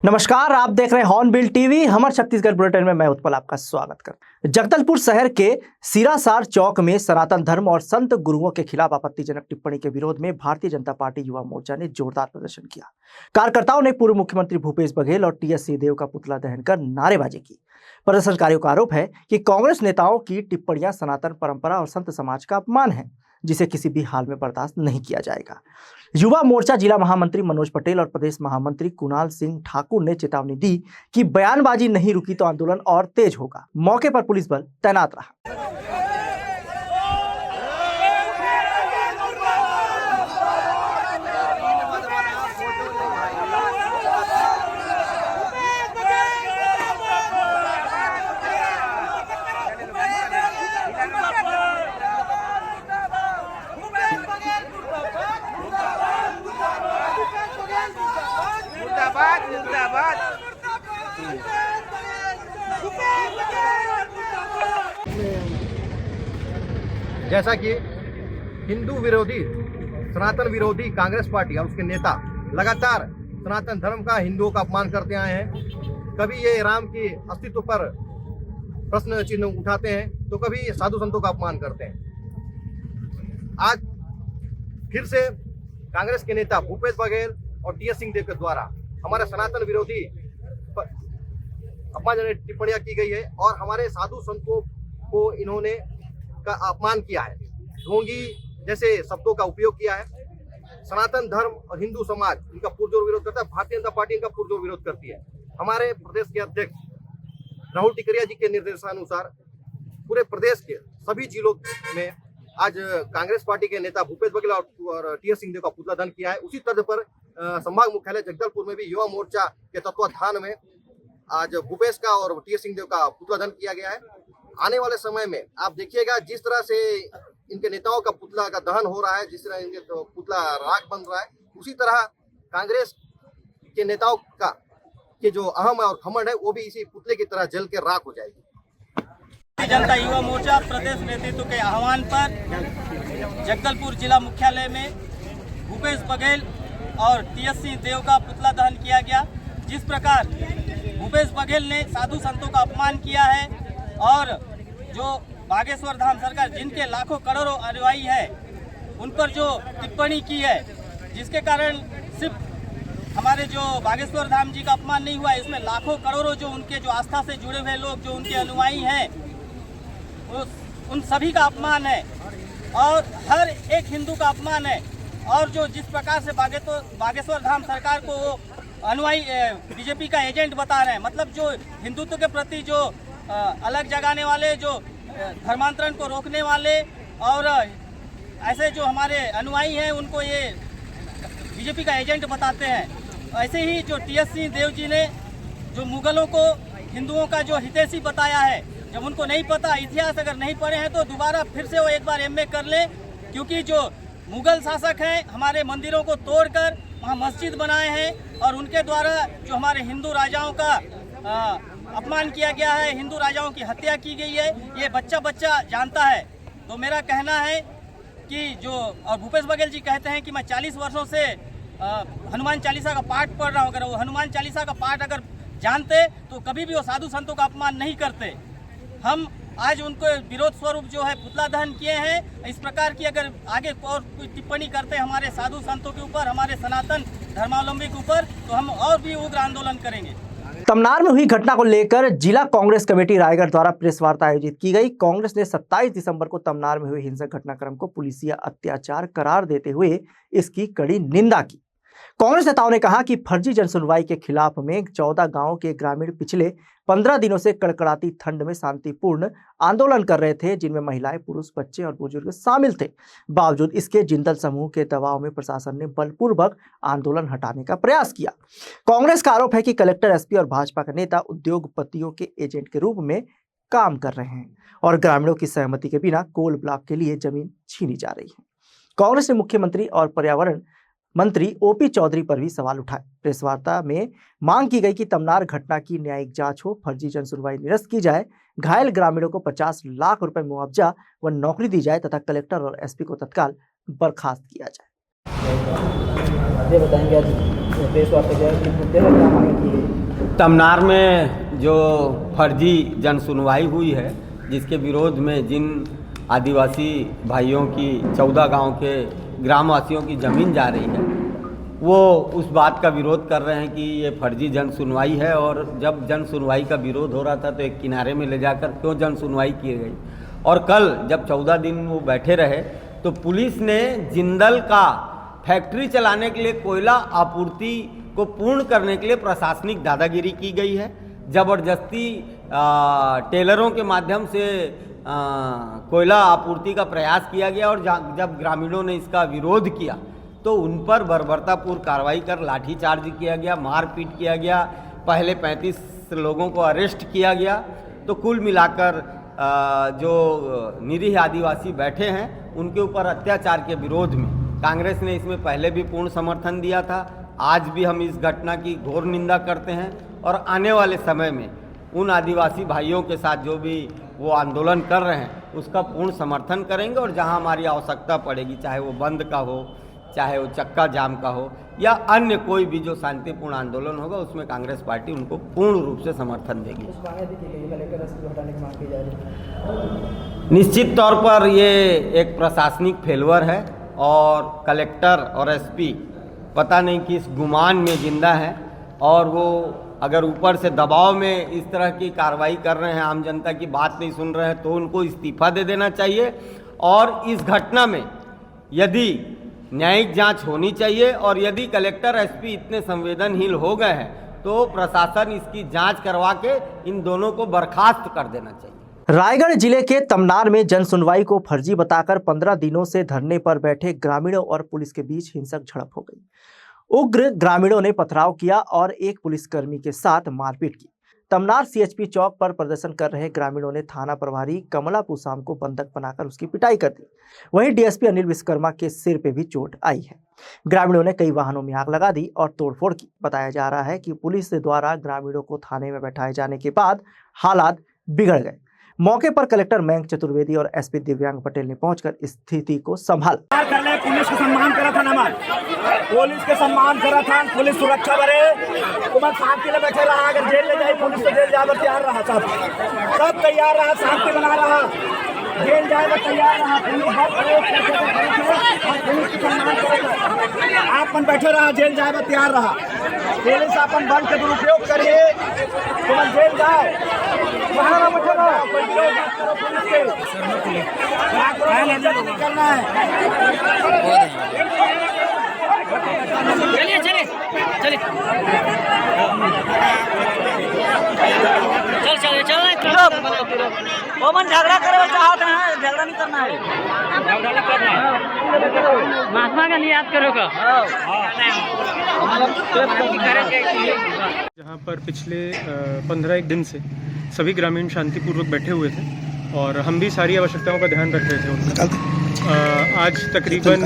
नमस्कार, आप देख रहे हैं हॉर्नबिल टीवी। हमर छत्तीसगढ़ बुलेटिन में मैं उत्पल आपका स्वागत कर। जगदलपुर शहर के सिरासार चौक में सनातन धर्म और संत गुरुओं के खिलाफ आपत्तिजनक टिप्पणी के विरोध में भारतीय जनता पार्टी युवा मोर्चा ने जोरदार प्रदर्शन किया। कार्यकर्ताओं ने पूर्व मुख्यमंत्री भूपेश बघेल और टीएस सिंहदेव का पुतला दहन कर नारेबाजी की। प्रदर्शनकारियों का आरोप है कि कांग्रेस नेताओं की टिप्पणियां सनातन परंपरा और संत समाज का अपमान है, जिसे किसी भी हाल में बर्दाश्त नहीं किया जाएगा। युवा मोर्चा जिला महामंत्री मनोज पटेल और प्रदेश महामंत्री कुणाल सिंह ठाकुर ने चेतावनी दी कि बयानबाजी नहीं रुकी तो आंदोलन और तेज होगा। मौके पर पुलिस बल तैनात रहा। जैसा कि हिंदू विरोधी सनातन विरोधी कांग्रेस पार्टी और उसके नेता लगातार सनातन धर्म का हिंदुओं का अपमान करते आए हैं। कभी ये राम के अस्तित्व पर प्रश्न चिन्ह उठाते हैं तो कभी साधु संतों का अपमान करते हैं। आज फिर से कांग्रेस के नेता भूपेश बघेल और टीएस सिंहदेव के द्वारा हमारे सनातन विरोधी अपमानजनक टिप्पणियां की गई है और हमारे साधु संतों को इन्होंने का अपमान किया है, ढोंगी जैसे शब्दों का उपयोग किया है। सनातन धर्म और हिंदू समाज इनका पुरजोर विरोध करता है। भारतीय जनता पार्टी इनका पुरजोर विरोध करती है। हमारे प्रदेश के अध्यक्ष राहुल टिकरिया जी के निर्देशानुसार पूरे प्रदेश के सभी जिलों में आज कांग्रेस पार्टी के नेता भूपेश बघेल और टीएस सिंहदेव का पुतला दहन किया है। उसी तर्ज पर संभाग मुख्यालय जगदलपुर में भी युवा मोर्चा के तत्वाधान में आज भूपेश का और टीएस सिंहदेव का पुतला दहन किया गया है। आने वाले समय में आप देखिएगा जिस तरह से इनके नेताओं का पुतला का दहन हो रहा है, जिस तरह इनके पुतला राख बन रहा है, उसी तरह कांग्रेस के नेताओं का के जो अहम और घमंड है वो भी इसी पुतले की तरह जल के राख हो जाएगी। भारतीय जनता युवा मोर्चा प्रदेश नेतृत्व के आह्वान पर जगदलपुर जिला मुख्यालय में भूपेश बघेल और टीएस सिंहदेव का पुतला दहन किया गया। जिस प्रकार भूपेश बघेल ने साधु संतों का अपमान किया है और जो बागेश्वर धाम सरकार जिनके लाखों करोड़ों अनुयायी है उन पर जो टिप्पणी की है, जिसके कारण सिर्फ हमारे जो बागेश्वर धाम जी का अपमान नहीं हुआ, इसमें लाखों करोड़ों जो उनके जो आस्था से जुड़े हुए लोग जो उनके अनुयायी हैं उन सभी का अपमान है और हर एक हिंदू का अपमान है। और जो जिस प्रकार से बागेश्वर धाम सरकार को अनुयायी बीजेपी का एजेंट बता रहे हैं, मतलब जो हिंदुत्व के प्रति जो अलग जगाने वाले, जो धर्मांतरण को रोकने वाले और ऐसे जो हमारे अनुयायी हैं उनको ये बीजेपी का एजेंट बताते हैं। ऐसे ही जो टीएस सिंहदेव जी ने जो मुगलों को हिंदुओं का जो हितैषी बताया है, जब उनको नहीं पता, इतिहास अगर नहीं पढ़े हैं तो दोबारा फिर से वो एक बार एमए कर ले, क्योंकि जो मुगल शासक हैं हमारे मंदिरों को तोड़कर वहाँ मस्जिद बनाए हैं और उनके द्वारा जो हमारे हिंदू राजाओं का अपमान किया गया है, हिंदू राजाओं की हत्या की गई है, ये बच्चा बच्चा जानता है। तो मेरा कहना है कि जो और भूपेश बघेल जी कहते हैं कि मैं 40 वर्षों से हनुमान चालीसा का पाठ पढ़ रहा हूँ। अगर वो हनुमान चालीसा का पाठ अगर जानते तो कभी भी वो साधु संतों का अपमान नहीं करते। हम आज उनको विरोध स्वरूप जो है पुतला दहन किए हैं। इस प्रकार की अगर आगे और कोई टिप्पणी करते हैं हमारे साधु संतों के ऊपर, हमारे सनातन धर्मावलंबी के ऊपर, तो हम और भी उग्र आंदोलन करेंगे। तमनार में हुई घटना को लेकर जिला कांग्रेस कमेटी रायगढ़ द्वारा प्रेस वार्ता आयोजित की गई। कांग्रेस ने 27 दिसंबर को तमनार में हुए हिंसक घटनाक्रम को पुलिसिया अत्याचार करार देते हुए इसकी कड़ी निंदा की। कांग्रेस नेताओं ने कहा कि फर्जी जनसुनवाई के खिलाफ में 14 गांवों के ग्रामीण पिछले 15 दिनों से कड़कड़ाती ठंड में शांतिपूर्ण आंदोलन कर रहे थे, जिनमें महिलाएं, पुरुष, बच्चे और बुजुर्ग शामिल थे। बावजूद इसके जिंदल समूह के दबाव में प्रशासन ने बलपूर्वक आंदोलन हटाने का प्रयास किया। कांग्रेस का आरोप है कि कलेक्टर, एसपी और भाजपा का नेता उद्योगपतियों के एजेंट के रूप में काम कर रहे हैं और ग्रामीणों की सहमति के बिना कोल ब्लॉक के लिए जमीन छीनी जा रही है। कांग्रेस ने मुख्यमंत्री और पर्यावरण मंत्री ओपी चौधरी पर भी सवाल उठाए। प्रेस वार्ता में मांग की गई कि तमनार घटना की न्यायिक जांच हो, फर्जी जनसुनवाई निरस्त की जाए, घायल ग्रामीणों को 50 लाख रुपए मुआवजा व नौकरी दी जाए तथा कलेक्टर और एसपी को तत्काल बर्खास्त किया जाए। बताएंगे आज प्रेस वार्ता क्या मुद्दे पर क्या मांग की है? तमनार में जो फर्जी जन सुनवाई हुई है, जिसके विरोध में जिन आदिवासी भाइयों की 14 गांव के ग्रामवासियों की ज़मीन जा रही है, वो उस बात का विरोध कर रहे हैं कि ये फर्जी जन सुनवाई है। और जब जन सुनवाई का विरोध हो रहा था तो एक किनारे में ले जाकर क्यों जन सुनवाई की गई। और कल जब 14 दिन वो बैठे रहे तो पुलिस ने जिंदल का फैक्ट्री चलाने के लिए कोयला आपूर्ति को पूर्ण करने के लिए प्रशासनिक दादागिरी की गई है। ज़बरदस्ती टेलरों के माध्यम से कोयला आपूर्ति का प्रयास किया गया और जब ग्रामीणों ने इसका विरोध किया तो उन पर बर्बरतापूर्ण कार्रवाई कर लाठीचार्ज किया गया, मारपीट किया गया। पहले 35 लोगों को अरेस्ट किया गया। तो कुल मिलाकर जो निरीह आदिवासी बैठे हैं उनके ऊपर अत्याचार के विरोध में कांग्रेस ने इसमें पहले भी पूर्ण समर्थन दिया था। आज भी हम इस घटना की घोर निंदा करते हैं और आने वाले समय में उन आदिवासी भाइयों के साथ जो भी वो आंदोलन कर रहे हैं उसका पूर्ण समर्थन करेंगे। और जहां हमारी आवश्यकता पड़ेगी, चाहे वो बंद का हो, चाहे वो चक्का जाम का हो या अन्य कोई भी जो शांतिपूर्ण आंदोलन होगा, उसमें कांग्रेस पार्टी उनको पूर्ण रूप से समर्थन देगी। निश्चित तौर पर ये एक प्रशासनिक फेल्योर है और कलेक्टर और एसपी पता नहीं किस गुमान में जिंदा है। और वो अगर ऊपर से दबाव में इस तरह की कार्रवाई कर रहे हैं, आम जनता की बात नहीं सुन रहे हैं, तो उनको इस्तीफा दे देना चाहिए। और इस घटना में यदि न्यायिक जांच होनी चाहिए और यदि कलेक्टर एसपी इतने संवेदनहीन हो गए हैं तो प्रशासन इसकी जांच करवा के इन दोनों को बर्खास्त कर देना चाहिए। रायगढ़ जिले के तमनार में जन सुनवाई को फर्जी बताकर 15 दिनों से धरने पर बैठे ग्रामीणों और पुलिस के बीच हिंसक झड़प हो गई। उग्र ग्रामीणों ने पथराव किया और एक पुलिसकर्मी के साथ मारपीट की। तमनार सीएचपी चौक पर प्रदर्शन कर रहे ग्रामीणों ने थाना प्रभारी कमला पूसाम को बंधक बनाकर उसकी पिटाई कर दी। वहीं डीएसपी अनिल विश्वकर्मा के सिर पे भी चोट आई है। ग्रामीणों ने कई वाहनों में आग लगा दी और तोड़फोड़ की। बताया जा रहा है कि पुलिस द्वारा ग्रामीणों को थाने में बैठाए जाने के बाद हालात बिगड़ गए। मौके पर कलेक्टर मयंक चतुर्वेदी और एसपी दिव्यांग पटेल ने पहुंचकर स्थिति को संभाला। पुलिस का सम्मान करा था ना, पुलिस के सम्मान करा था, पुलिस सुरक्षा बरे तुम्हारे साथ के लिए बैठे रहा। अगर जेल ले जाए पुलिस तो जेल जाए तैयार रहा, सब तैयार रहा, शांति बना रहा, जेल जाए तैयार रहा। पुलिस के सम्मान करेगा, आपन बैठे रहा, जेल जाए तैयार रहा। पुलिस अपन बल के दुरुपयोग करिए, तुम्हारे जेल जाए वहाँ बैठे रहो, कोई विरोध मत करो पुलिस के, निकलना है। चलिए चलिए चलिए चल चल चल ओमन झगड़ा करे चाहते हैं, झगड़ा नहीं करना है, महात्मा गांधी याद करो का। जहाँ पर पिछले 15 दिन से सभी ग्रामीण शांतिपूर्वक बैठे हुए थे और हम भी सारी आवश्यकताओं का ध्यान रख रहे थे उनका। आज तकरीबन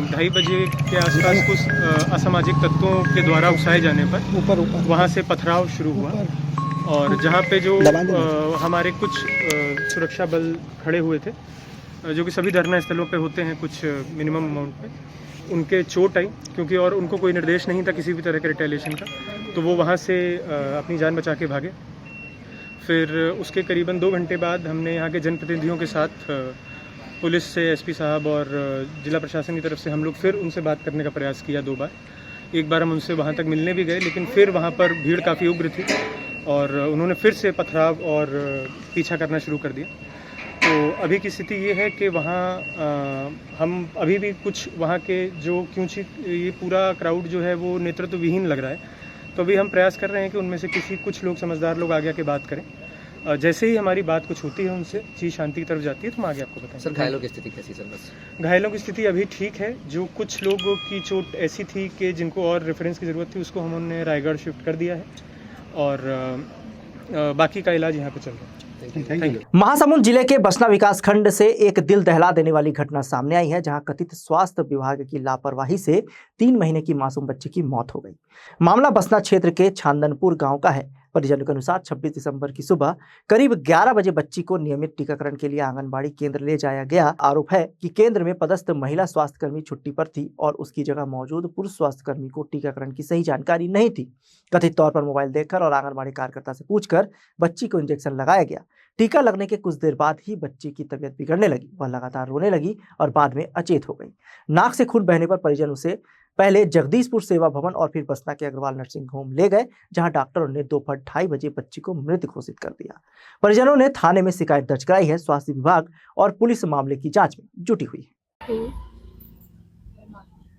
2:30 बजे के आसपास कुछ असामाजिक तत्वों के द्वारा उकसाए जाने पर वहाँ से पथराव शुरू हुआ और जहाँ पे जो हमारे कुछ सुरक्षा बल खड़े हुए थे, जो कि सभी धरना स्थलों पे होते हैं कुछ मिनिमम अमाउंट पे, उनके चोट आई क्योंकि और उनको कोई निर्देश नहीं था किसी भी तरह के रिटेलिएशन का, तो वो वहाँ से अपनी जान बचा के भागे। फिर उसके करीबन 2 घंटे बाद हमने यहाँ के जनप्रतिनिधियों के साथ पुलिस से एसपी साहब और जिला प्रशासन की तरफ से हम लोग फिर उनसे बात करने का प्रयास किया 2 बार। एक बार हम उनसे वहाँ तक मिलने भी गए, लेकिन फिर वहाँ पर भीड़ काफ़ी उग्र थी और उन्होंने फिर से पथराव और पीछा करना शुरू कर दिया। तो अभी की स्थिति ये है कि वहाँ हम अभी भी कुछ वहाँ के जो क्योंकि ये पूरा क्राउड जो है वो नेतृत्व विहीन लग रहा है, तो अभी हम प्रयास कर रहे हैं कि उनमें से कुछ लोग समझदार लोग आगे आके बात करें। जैसे ही हमारी बात कुछ होती है उनसे, चीज़ शांति की तरफ जाती है तो हम आगे आपको बताएंगे। सर घायलों की स्थिति कैसी सर? बस घायलों की स्थिति अभी ठीक है। जो कुछ लोगों की चोट ऐसी थी कि जिनको और रेफरेंस की ज़रूरत थी, उसको हमने रायगढ़ शिफ्ट कर दिया है और बाकी का इलाज यहाँ पे चल रहा है। Thank you. महासमुंद जिले के बसना विकास खंड से एक दिल दहला देने वाली घटना सामने आई है, जहां कथित स्वास्थ्य विभाग की लापरवाही से 3 महीने की मासूम बच्ची की मौत हो गई। मामला बसना क्षेत्र के छांदनपुर गांव का है। परिजनों के अनुसार 26 दिसंबर की सुबह करीब 11 बजे बच्ची को नियमित टीकाकरण के लिए आंगनबाड़ी केंद्र ले जाया गया। आरोप है कि केंद्र में पदस्थ महिला स्वास्थ्यकर्मी छुट्टी पर थी और उसकी जगह मौजूद पुरुष स्वास्थ्यकर्मी को टीकाकरण की सही जानकारी नहीं थी। कथित तौर पर मोबाइल देखकर और आंगनबाड़ी कार्यकर्ता से पूछकर बच्ची को इंजेक्शन लगाया गया। टीका लगने के कुछ देर बाद ही बच्ची की तबीयत बिगड़ने लगी, वह लगातार रोने लगी और बाद में अचेत हो गई। नाक से खून बहने पर परिजन उसे पहले जगदीशपुर सेवा भवन और फिर बसना के अग्रवाल नर्सिंग होम ले गए, जहां डॉक्टरों ने दोपहर 2:30 बजे बच्ची को मृत घोषित कर दिया। परिजनों ने थाने में शिकायत दर्ज कराई है। स्वास्थ्य विभाग और पुलिस मामले की जांच में जुटी हुई है।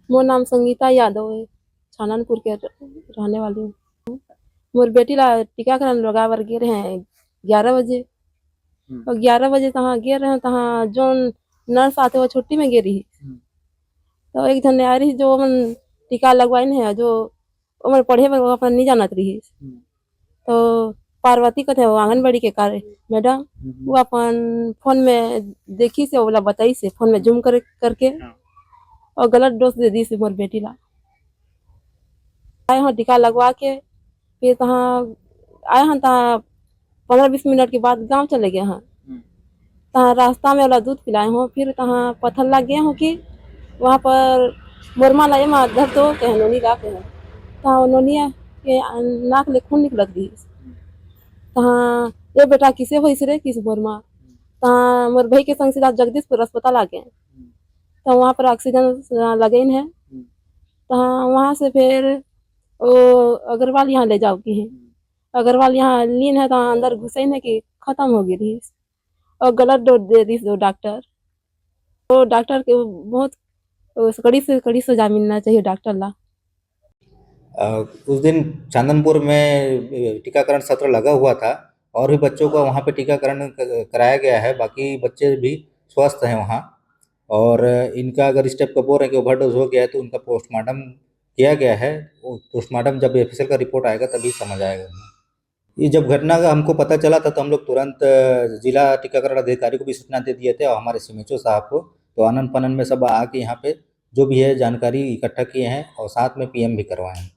मोर नाम संगीता यादव है, छाननपुर के रहने वाली हूँ। मोर बेटी ला टीकाकरण लगावर गे रहे हैं 11 बजे और 11 बजे तहाँ गे रहे हैं, तहाँ जो नर्स आते वो छुट्टी में गे रही। तो एक जन आ रही जो मन टीका लगवाइन है, जो उमर पढ़े वो अपन नहीं जानत रही। तो पार्वती कहते हैं वो आंगनबाड़ी के कार्य मैडम, वो अपन फोन में देखी से बोला बताई से फोन में जूम करके और गलत डोज दे दी से मोर बेटी ला। आए हैं टीका लगवा के, फिर तहाँ आए हैं, तहाँ 15-20 मिनट के बाद गांव चले गए हैं। तहाँ रास्ता में वाला दूध पिलाए हूँ, फिर तहाँ पत्थर लग गया हूँ कि वहाँ पर मोरमा लाए माधर तो कहनोनी ला के तहाँ उन्होंने के नाक ले खून निकलत रही। तहाँ ये बेटा किसे हो रे किस मोरमा, तहाँ मोर भाई के संग सीधा जगदीशपुर अस्पताल आ गए। तो वहाँ पर ऑक्सीजन लगेन है। तहाँ वहाँ से फिर वो अग्रवाल यहाँ ले जाओ की है। अग्रवाल यहाँ लीन है, तहाँ अंदर घुसैन है कि खत्म हो गई रही और गलत डोज दे दी दो डॉक्टर। तो डॉक्टर के बहुत कड़ी से कड़ी सजा मिलना चाहिए डॉक्टर ला। उस दिन चांदनपुर में टीकाकरण सत्र लगा हुआ था और भी बच्चों का वहाँ पे टीकाकरण कराया गया है। बाकी बच्चे भी स्वस्थ हैं वहाँ, और इनका अगर स्टेप का बोल रहे हैं कि ओवरडोज हो गया है तो उनका पोस्टमार्टम किया गया है। पोस्टमार्टम जब ऑफिसर का रिपोर्ट आएगा तभी समझ आएगा। ये जब घटना का हमको पता चला था तो हम लोग तुरंत जिला टीकाकरण अधिकारी को भी सूचना दे दिए थे और हमारे सीएमएचओ साहब को। तो आनन फानन में सब आके यहाँ पे जो भी है जानकारी इकट्ठा किए हैं और साथ में पीएम भी करवाए हैं।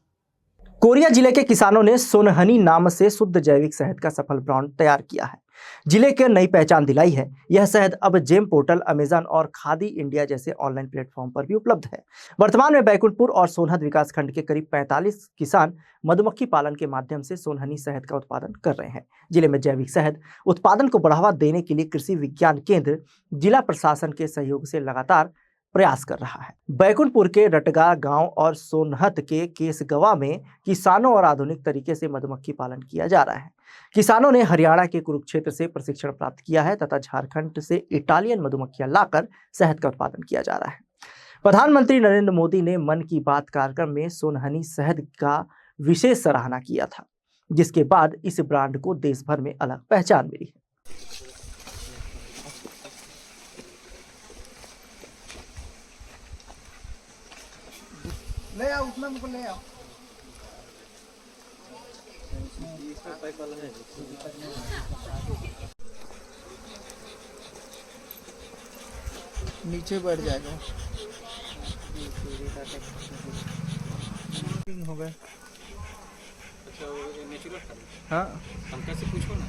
कोरिया जिले के किसानों ने सोनहनी नाम से शुद्ध जैविक शहद का सफल ब्रांड तैयार किया है, जिले के नई पहचान दिलाई है। यह शहद अब जेम पोर्टल, अमेजन और खादी इंडिया जैसे ऑनलाइन प्लेटफॉर्म पर भी उपलब्ध है। वर्तमान में बैकुंठपुर और सोनहत विकासखंड के करीब 45 किसान मधुमक्खी पालन के माध्यम से सोनहनी शहद का उत्पादन कर रहे हैं। जिले में जैविक शहद उत्पादन को बढ़ावा देने के लिए कृषि विज्ञान केंद्र जिला प्रशासन के सहयोग से लगातार प्रयास कर रहा है। बैकुंठपुर के रटगा गांव और सोनहत के केसगवा में किसानों और आधुनिक तरीके से मधुमक्खी पालन किया जा रहा है। किसानों ने हरियाणा के कुरुक्षेत्र से प्रशिक्षण प्राप्त किया है तथा झारखंड से इटालियन मधुमक्खियां लाकर शहद का उत्पादन किया जा रहा है। प्रधानमंत्री नरेंद्र मोदी ने मन की बात कार्यक्रम में सोनहनी शहद का विशेष सराहना किया था, जिसके बाद इस ब्रांड को देश भर में अलग पहचान मिली है। ले आओ, उसमें मुझको ले आओ। नीचे बैठ जाएगा। हो गए। हाँ, हम कैसे पूछो ना।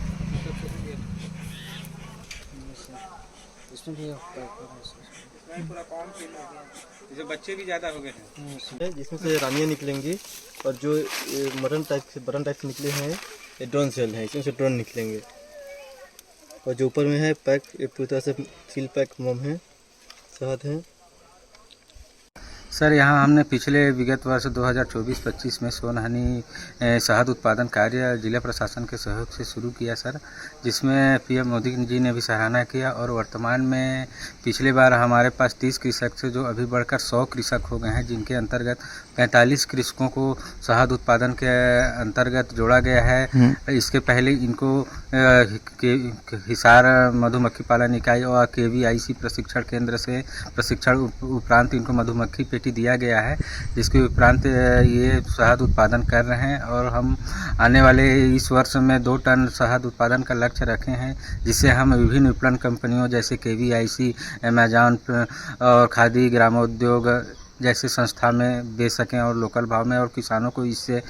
इसमें भी पूरा कौन जैसे बच्चे भी ज़्यादा हो गए हैं, जिसमें से रानियाँ निकलेंगी और जो बटन टाइप से निकले हैं ये ड्रोन सेल है, इसमें से ड्रोन निकलेंगे। और जो ऊपर में है पैक, ये पूरी तरह से सील पैक मोम है, शहद है। सर, यहाँ हमने पिछले विगत वर्ष 2024-25 में सोनहनी शहद उत्पादन कार्य जिला प्रशासन के सहयोग से शुरू किया सर, जिसमें पीएम मोदी जी ने भी सराहना किया। और वर्तमान में पिछले बार हमारे पास 30 कृषक से जो अभी बढ़कर 100 कृषक हो गए हैं, जिनके अंतर्गत 45 कृषकों को शहद उत्पादन के अंतर्गत जोड़ा गया है। इसके पहले इनको हिसार मधुमक्खी पालन इकाई और KVIC प्रशिक्षण केंद्र से प्रशिक्षण उपरांत इनको मधुमक्खी पेटी दिया गया है, जिसके उपरांत ये शहद उत्पादन कर रहे हैं। और हम आने वाले इस वर्ष में 2 टन शहद उत्पादन का लक्ष्य रखे हैं, जिससे हम विभिन्न विपणन कंपनियों जैसे KVIC, अमेजॉन और खादी ग्रामोद्योग जैसे संस्था में बेच सकें और लोकल भाव में, और किसानों को इससे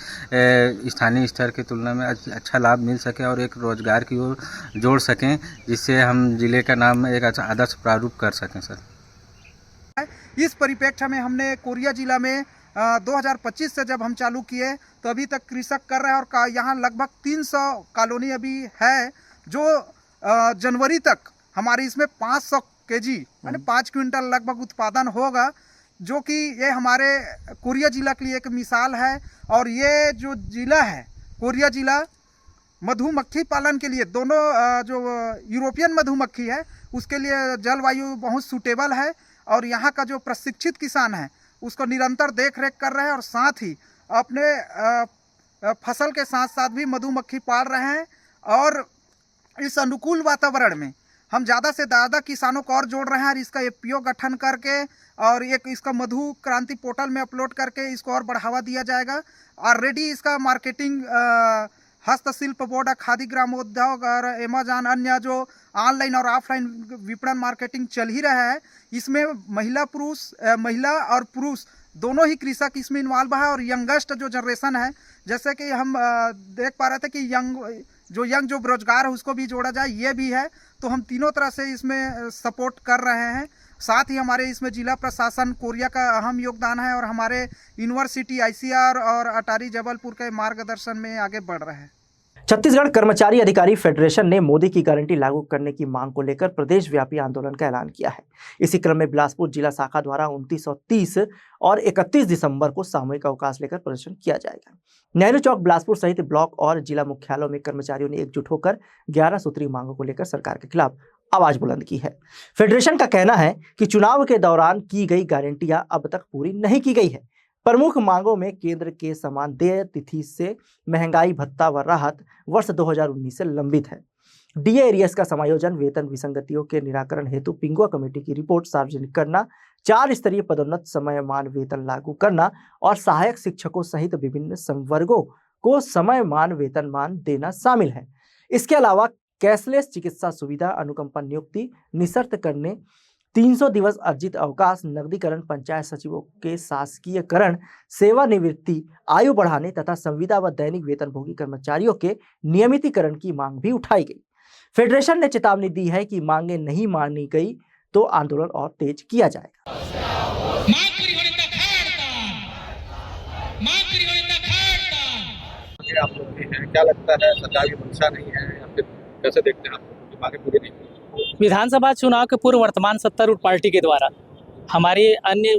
स्थानीय स्तर की तुलना में अच्छा लाभ मिल सके और एक रोजगार की ओर जोड़ सकें, जिससे हम जिले का नाम एक आदर्श प्रारूप कर सकें सर। इस परिप्रेक्ष्य में हमने कोरिया जिला में 2025 से जब हम चालू किए तो अभी तक कृषक कर रहे हैं और यहाँ लगभग 300 कॉलोनी अभी है, जो जनवरी तक हमारी इसमें 500 केजी यानी 5 क्विंटल लगभग उत्पादन होगा, जो कि ये हमारे कोरिया जिला के लिए एक मिसाल है। और ये जो जिला है कोरिया जिला मधुमक्खी पालन के लिए, दोनों जो यूरोपियन मधुमक्खी है उसके लिए जलवायु बहुत सूटेबल है, और यहाँ का जो प्रशिक्षित किसान है उसको निरंतर देख रेख कर रहे हैं, और साथ ही अपने फसल के साथ साथ भी मधुमक्खी पाल रहे हैं। और इस अनुकूल वातावरण में हम ज़्यादा से ज़्यादा किसानों को और जोड़ रहे हैं, और इसका एफपीओ गठन करके और एक इसका मधु क्रांति पोर्टल में अपलोड करके इसको और बढ़ावा दिया जाएगा। ऑलरेडी इसका मार्केटिंग हस्तशिल्प बोर्ड, खादी ग्रामोद्योग और अमेजॉन अन्य जो ऑनलाइन और ऑफलाइन विपणन मार्केटिंग चल ही रहा है। इसमें महिला और पुरुष दोनों ही कृषक इसमें इन्वॉल्व है, और यंगेस्ट जो जनरेशन है, जैसे कि हम देख पा रहे थे कि यंग जो बेरोजगार है उसको भी जोड़ा जाए, ये भी है। तो हम तीनों तरह से इसमें सपोर्ट कर रहे हैं। साथ ही हमारे इसमें जिला प्रशासन कोरिया का अहम योगदान है, और हमारे यूनिवर्सिटी आईसीआर और अटारी जबलपुर के मार्गदर्शन में आगे बढ़ रहे हैं। छत्तीसगढ़ कर्मचारी अधिकारी फेडरेशन ने मोदी की गारंटी लागू करने की मांग को लेकर प्रदेश व्यापी आंदोलन का ऐलान किया है। इसी क्रम में बिलासपुर जिला शाखा द्वारा 29 और 30 और 31 दिसंबर को सामूहिक अवकाश लेकर प्रदर्शन किया जाएगा। नेहरू चौक बिलासपुर सहित ब्लॉक और जिला मुख्यालयों में कर्मचारियों ने एकजुट होकर 11 सूत्री मांगों को लेकर सरकार के खिलाफ आवाज बुलंद की है। फेडरेशन का कहना है कि चुनाव के दौरान की गई गारंटियां अब तक पूरी नहीं की गई है। प्रमुख मांगों में केंद्र के समान देय तिथि से महंगाई भत्ता व राहत वर्ष 2019 से लंबित है। डीए एरियर्स का समायोजन, वेतन विसंगतियों के निराकरण हेतु पिंगुआ कमेटी की रिपोर्ट सार्वजनिक करना, 4 स्तरीय पदोन्नत समयमान वेतन लागू करना और सहायक शिक्षकों सहित विभिन्न संवर्गों को समयमान वेतनमान देना शामिल है। इसके अलावा कैशलेस चिकित्सा सुविधा, अनुकंपा नियुक्ति निशर्त करने, 300 दिवस अर्जित अवकाश, नकदीकरण, पंचायत सचिवों के शासकीयकरण, सेवानिवृत्ति आयु बढ़ाने तथा संविदा व दैनिक वेतनभोगी कर्मचारियों के नियमितीकरण की मांग भी उठाई गई। फेडरेशन ने चेतावनी दी है कि मांगे नहीं मानी गई तो आंदोलन और तेज किया जाएगा। आप लोग हैं, क्या लगता है सरकारी मंशा नहीं है या फिर कैसे देखते हैं आप मांगे पूरी नहीं? विधानसभा चुनाव के पूर्व वर्तमान सत्तारूढ़ पार्टी के द्वारा हमारी अन्य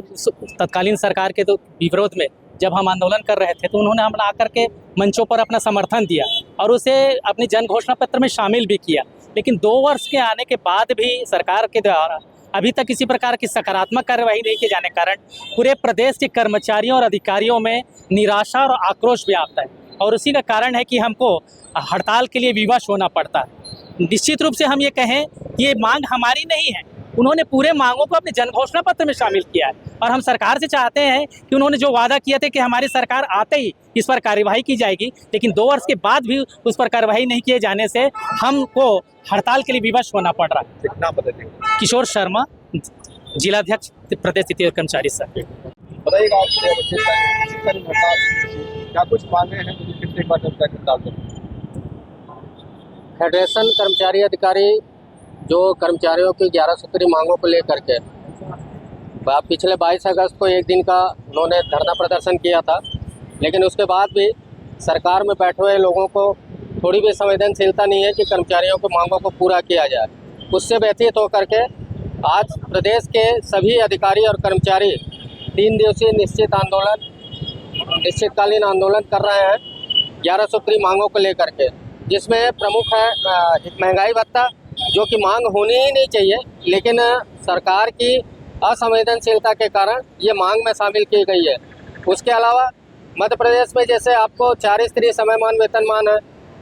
तत्कालीन सरकार के तो विरोध में जब हम आंदोलन कर रहे थे तो उन्होंने हम आकर के मंचों पर अपना समर्थन दिया और उसे अपनी जन घोषणा पत्र में शामिल भी किया। लेकिन 2 वर्ष के आने के बाद भी सरकार के द्वारा अभी तक किसी प्रकार की सकारात्मक कार्यवाही नहीं किए जाने के कारण पूरे प्रदेश के कर्मचारियों और अधिकारियों में निराशा और आक्रोश व्याप्त है, और उसी का कारण है कि हमको हड़ताल के लिए विवश होना पड़ता है। निश्चित रूप से हम ये कहें कि ये मांग हमारी नहीं है, उन्होंने पूरे मांगों को अपने जन घोषणा पत्र में शामिल किया है, और हम सरकार से चाहते हैं कि उन्होंने जो वादा किया था कि हमारी सरकार आते ही इस पर कार्यवाही की जाएगी, लेकिन 2 वर्ष के बाद भी उस पर कार्यवाही नहीं किए जाने से हमको हड़ताल के लिए विवश होना पड़ रहा है। किशोर शर्मा, जिलाध्यक्ष प्रदेश तृतीय कर्मचारी संघ। क्या कुछ मांगे हैं जो कितने बार फेडरेशन कर्मचारी अधिकारी जो कर्मचारियों की 11 सूत्री मांगों को लेकर के पिछले 22 अगस्त को एक दिन का उन्होंने धरना प्रदर्शन किया था, लेकिन उसके बाद भी सरकार में बैठे हुए लोगों को थोड़ी भी संवेदनशीलता नहीं है कि कर्मचारियों की मांगों को पूरा किया जाए। उससे व्यतीत होकर के आज प्रदेश के सभी अधिकारी और कर्मचारी 3 दिवसीय निश्चितकालीन आंदोलन कर रहे हैं 11 सूत्री मांगों को लेकर के, जिसमें प्रमुख है महंगाई भत्ता, जो कि मांग होनी ही नहीं चाहिए, लेकिन सरकार की असंवेदनशीलता के कारण ये मांग में शामिल की गई है। उसके अलावा मध्य प्रदेश में जैसे आपको 4 स्तरीय समयमान वेतनमान है,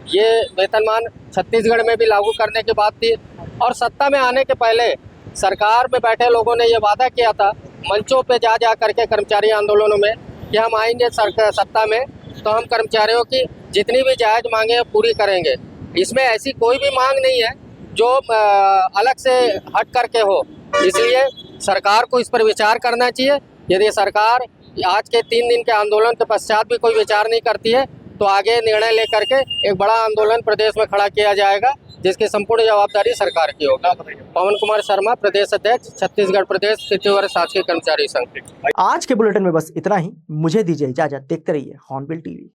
ये वेतनमान छत्तीसगढ़ में भी लागू करने की बात थी, और सत्ता में आने के पहले सरकार में बैठे लोगों ने ये वादा किया था मंचों पे जा करके कर्मचारी आंदोलनों में कि हम आएंगे सत्ता में तो हम कर्मचारियों की जितनी भी जायज़ मांगे पूरी करेंगे। इसमें ऐसी कोई भी मांग नहीं है जो अलग से हट करके हो, इसलिए सरकार को इस पर विचार करना चाहिए यदि सरकार आज के 3 दिन के आंदोलन के पश्चात भी कोई विचार नहीं करती है तो आगे निर्णय लेकर के एक बड़ा आंदोलन प्रदेश में खड़ा किया जाएगा, जिसकी संपूर्ण जवाबदारी सरकार की होगा। पवन कुमार शर्मा, प्रदेश अध्यक्ष, छत्तीसगढ़ प्रदेश तृतीय वर्ग शासकीय कर्मचारी संघ। आज के बुलेटिन में बस इतना ही। मुझे दीजिए इजाजत। देखते रहिए हॉर्नबिल टीवी।